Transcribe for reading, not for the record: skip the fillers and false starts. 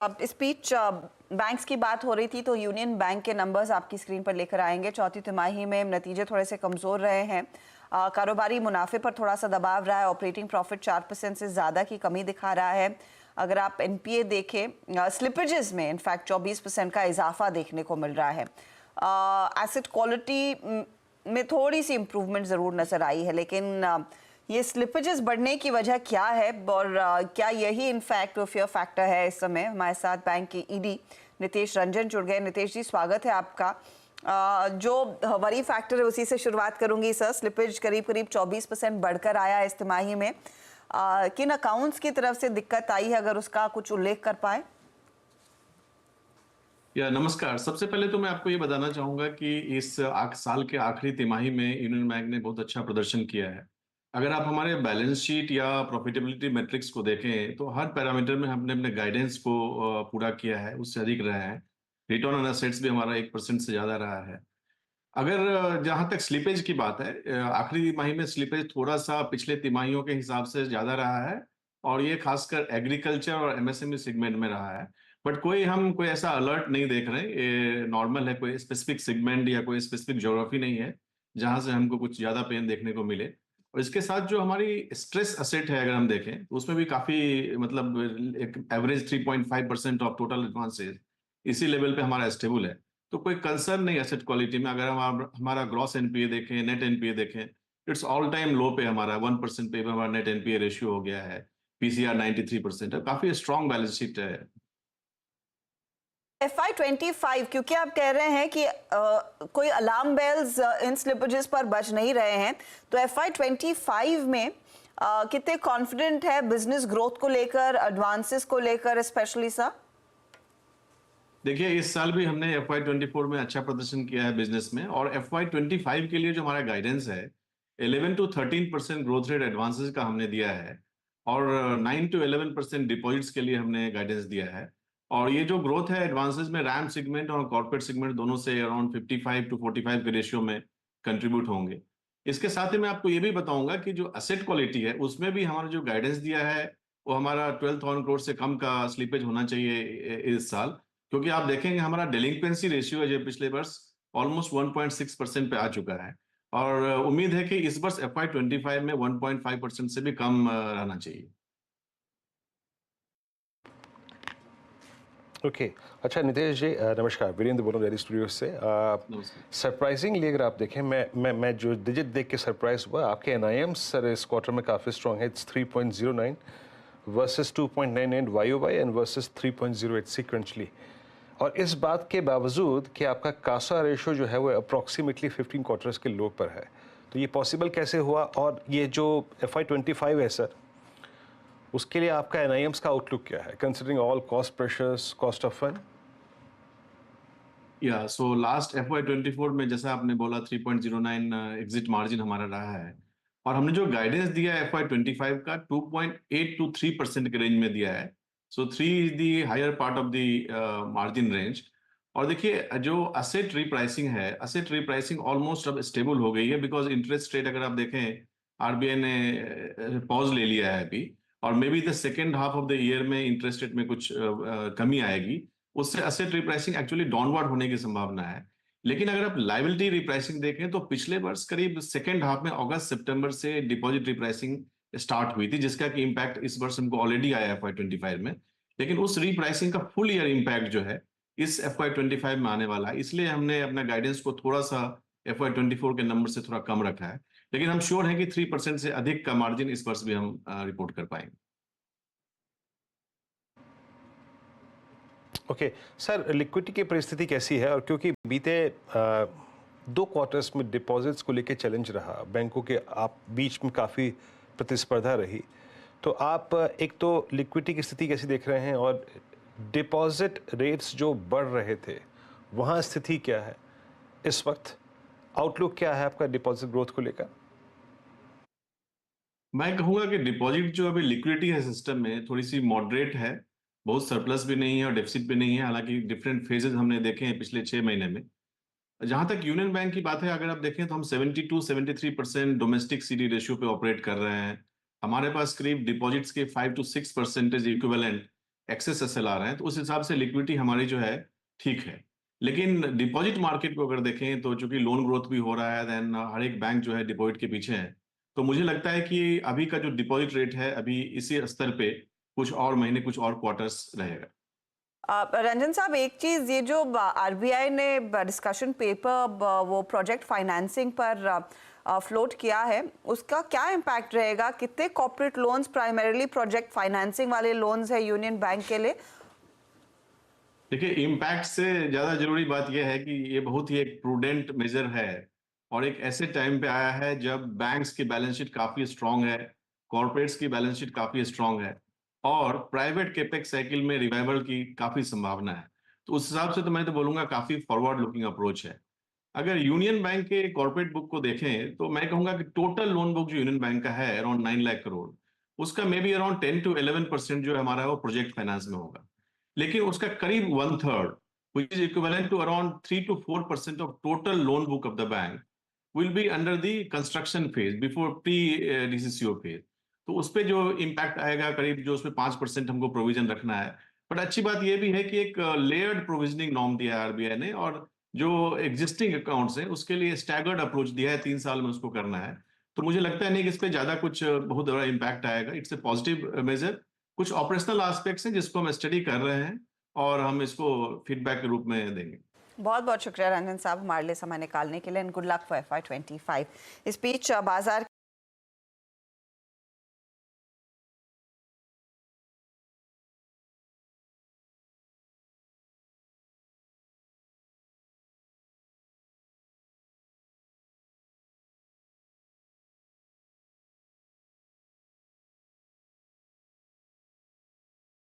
अब speech banks की बात हो रही थी तो यूनियन बैंक के नंबर्स आपकी स्क्रीन पर लेकर आएंगे। चौथी तिमाही में नतीजे थोड़े से कमजोर रहे हैं। कारोबारी मुनाफे पर थोड़ा सा दबाव रहा है। ऑपरेटिंग प्रॉफिट 4% से ज़्यादा की कमी दिखा रहा है। अगर आप एनपीए देखें, स्लिपेजेस में इनफैक्ट 24% का इजाफा देखने को मिल रहा है। एसेट क्वालिटी में थोड़ी सी इम्प्रूवमेंट ज़रूर नज़र आई है, लेकिन ये स्लिपेजेस बढ़ने की वजह क्या है और क्या यही इनफैक्ट फियर फैक्टर है? इस समय हमारे साथ बैंक के ईडी नितेश रंजन जुड़ गए। नितेश जी, स्वागत है आपका। जो वरी फैक्टर है उसी से शुरुआत करूंगी सर। स्लिपेज करीब करीब 24% बढ़कर आया इस तिमाही में। किन अकाउंट्स की तरफ से दिक्कत आई है, अगर उसका कुछ उल्लेख कर पाए? नमस्कार। सबसे पहले तो मैं आपको ये बताना चाहूंगा कि इस साल के आखिरी तिमाही में यूनियन बैंक ने बहुत अच्छा प्रदर्शन किया है। अगर आप हमारे बैलेंस शीट या प्रॉफिटेबिलिटी मैट्रिक्स को देखें तो हर पैरामीटर में हमने अपने गाइडेंस को पूरा किया है, उससे अधिक रहा है। रिटर्न ऑन एसेट्स भी हमारा 1% से ज्यादा रहा है। अगर जहां तक स्लीपेज की बात है, आखिरी तिमाही में स्लीपेज थोड़ा सा पिछले तिमाहियों के हिसाब से ज्यादा रहा है और ये खासकर एग्रीकल्चर और एमएसएमई सेगमेंट में रहा है। बट हम कोई ऐसा अलर्ट नहीं देख रहे। ये नॉर्मल है, कोई स्पेसिफिक सेगमेंट या कोई स्पेसिफिक ज्योग्राफी नहीं है जहां से हमको कुछ ज्यादा पेन देखने को मिले। और इसके साथ जो हमारी स्ट्रेस असेट है, अगर हम देखें तो उसमें भी काफी मतलब एक एवरेज 3.5% ऑफ टोटल एडवांसेज इसी लेवल पे हमारा स्टेबल है। तो कोई कंसर्न नहीं एसेट क्वालिटी में। अगर हम हमारा ग्रॉस एनपीए देखें, नेट एनपीए देखें, इट्स ऑल टाइम लो पे हमारा 1% पे हमारा नेट एनपीए रेशियो हो गया है। पीसीआर 93% है, काफी स्ट्रॉन्ग बैलेंस शीट है। FY25, क्योंकि आप कह रहे हैं कि कोई अलार्म बेल्स इन स्लिपेजेस पर बज नहीं रहे हैं, तो FY25 में कितने कॉन्फिडेंट है बिजनेस ग्रोथ को लेकर, एडवांसेस को लेकर स्पेशली सर? देखिए, इस साल भी हमने FY24 में अच्छा प्रदर्शन किया है बिजनेस में, और FY25 के लिए जो हमारा गाइडेंस है 11 to 13% ग्रोथ रेट एडवांसेस का हमने दिया है, और 9 to 11% डिपॉजिट्स के लिए हमने गाइडेंस दिया है। और ये जो ग्रोथ है एडवांसेस में रैम सेगमेंट और कॉर्पोरेट सेगमेंट दोनों से अराउंड 55 to 45 के रेशियो में कंट्रीब्यूट होंगे। इसके साथ ही मैं आपको ये भी बताऊंगा कि जो असेट क्वालिटी है उसमें भी हमारा जो गाइडेंस दिया है वो हमारा 12,000 करोड़ से कम का स्लीपेज होना चाहिए इस साल। क्योंकि आप देखेंगे हमारा डेलिंक्वेंसी रेशियो है जो पिछले वर्ष ऑलमोस्ट 1.6% पे आ चुका है, और उम्मीद है कि इस वर्ष FY25 में 1.5% से भी कम रहना चाहिए। ओके अच्छा नितेश जी, नमस्कार। वीरेंद्र बोल रहा हूँ दिल्ली स्टूडियो से। नमस्कार। सरप्राइजिंगली अगर आप देखें, मैं जो डिजिट देख के सरप्राइज हुआ, आपके एनआईएम सर इस क्वार्टर में काफ़ी स्ट्रॉन्ग है। It's 3.09 versus 2.98 Y and versus 3.08 sequentially. और इस बात के बावजूद कि आपका कासा रेशो जो है वो अप्रॉक्सीमेटली 15 क्वार्टर्स के लो पर है, तो ये पॉसिबल कैसे हुआ? और ये जो FY25 है सर, उसके लिए आपका एनआईएम्स का आउटलुक क्या है, considering all cost pressures, cost of fund? So last FY24 में जैसा आपने बोला 3.09 एग्जिट मार्जिन हमारा रहा है, और हमने जो गाइडेंस दिया है FY25 का 2.8 to 3% के रेंज में दिया है। So 3 is the higher part of the margin range. और देखिए, जो असेट रीप्राइसिंग है, असेट रीप्राइसिंग ऑलमोस्ट अब स्टेबल हो गई है, बिकॉज इंटरेस्ट रेट अगर आप देखें आरबीआई ने पॉज ले लिया है अभी, और may be the second half of the year में इंटरेस्ट रेट में कुछ कमी आएगी। उससे असेट रिप्राइसिंग एक्चुअली डाउनवर्ड होने की संभावना है। लेकिन अगर आप लाइबिलिटी रिप्राइसिंग देखें तो पिछले वर्ष करीब सेकेंड हाफ में अगस्त सितंबर से डिपॉजिट रिप्राइसिंग स्टार्ट हुई थी, जिसका कि इम्पैक्ट इस वर्ष हमको ऑलरेडी आया FY25 में। लेकिन उस रिप्राइसिंग का फुल ईयर इम्पैक्ट जो है इस FY25 में आने वाला है, इसलिए हमने अपना गाइडेंस को थोड़ा सा FY24 के नंबर से थोड़ा कम रखा है। लेकिन हम श्योर हैं कि 3% से अधिक का मार्जिन इस वर्ष भी हम रिपोर्ट कर पाएंगे। ओके सर, लिक्विडिटी की परिस्थिति कैसी है? और क्योंकि बीते 2 क्वार्टर्स में डिपॉजिट्स को लेके चैलेंज रहा, बैंकों के आप बीच में काफ़ी प्रतिस्पर्धा रही, तो आप एक तो लिक्विडिटी की स्थिति कैसी देख रहे हैं, और डिपॉजिट रेट्स जो बढ़ रहे थे वहाँ स्थिति क्या है इस वक्त? आउटलुक क्या है आपका डिपॉजिट ग्रोथ को लेकर? मैं कहूंगा कि डिपॉजिट जो अभी लिक्विडिटी है सिस्टम में थोड़ी सी मॉडरेट है। बहुत सरप्लस भी नहीं है और डेफिसिट भी नहीं है, हालांकि डिफरेंट फेजेस हमने देखे हैं पिछले 6 महीने में। जहां तक यूनियन बैंक की बात है, अगर आप देखें तो हम 72-73% डोमेस्टिक सीडी रेशियो पे ऑपरेट कर रहे हैं। हमारे पास करीब डिपॉजिट्स के 5 to 6% इक्विवेलेंट एक्सेस एसएलआर हैं, तो उस हिसाब से लिक्विडिटी हमारी जो है ठीक है। लेकिन डिपॉजिट मार्केट को अगर देखें तो चूंकि लोन ग्रोथ भी हो रहा है, देन हर एक बैंक जो है डिपॉजिट के पीछे है, तो मुझे लगता है कि अभी का जो डिपॉजिट रेट है अभी इसी स्तर पे कुछ और महीने, कुछ और क्वार्टर्स रहेगा। रंजन साहब, एक चीज, ये जो आरबीआई ने डिस्कशन पेपर वो प्रोजेक्ट फाइनेंसिंग पर फ्लोट किया है, उसका क्या इम्पैक्ट रहेगा? कितने corporate loans, primarily project financing वाले लोन्स है यूनियन बैंक के लिए? देखिए, इम्पैक्ट से ज्यादा जरूरी बात यह है कि ये बहुत ही एक प्रूडेंट मेजर है और एक ऐसे टाइम पे आया है जब बैंक्स की बैलेंस शीट काफी स्ट्रांग है, कॉर्पोरेट्स की बैलेंस शीट काफी स्ट्रांग है और प्राइवेट कैपेक्स साइकिल में रिवाइवल की काफी संभावना है। तो उस हिसाब से तो मैं तो बोलूंगा काफी फॉरवर्ड लुकिंग अप्रोच है। अगर यूनियन बैंक के कॉर्पोरेट बुक को देखें तो मैं कहूंगा कि टोटल लोन बुक जो यूनियन बैंक का है अराउंड 9 लाख करोड़, उसका मे बी अराउंड 10 to 11% जो है हमारा वो प्रोजेक्ट फाइनेंस में होगा। लेकिन उसका करीब 1/3 which is equivalent to around 3 to 4% of total loan book of the bank will be under the construction phase before pre DCCO phase। तो उस पे जो इम्पैक्ट आएगा करीब जो उसमें 5% हमको प्रोविजन रखना है। बट अच्छी बात यह भी है कि एक लेयर्ड प्रोविजनिंग नॉर्म दिया है आरबीआई ने और जो एग्जिस्टिंग अकाउंट्स हैं उसके लिए स्टैगर्ड अप्रोच दिया है, 3 साल में उसको करना है। तो मुझे लगता है नहीं कि इस पे ज्यादा कुछ बहुत बड़ा इम्पैक्ट आएगा। It's a positive major. कुछ ऑपरेशनल एस्पेक्ट्स हैं जिसको हम स्टडी कर रहे हैं और हम इसको फीडबैक के रूप में देंगे। बहुत बहुत शुक्रिया रंजन साहब हमारे लिए समय निकालने के लिए, and good luck for FY25। इस बीच बाजार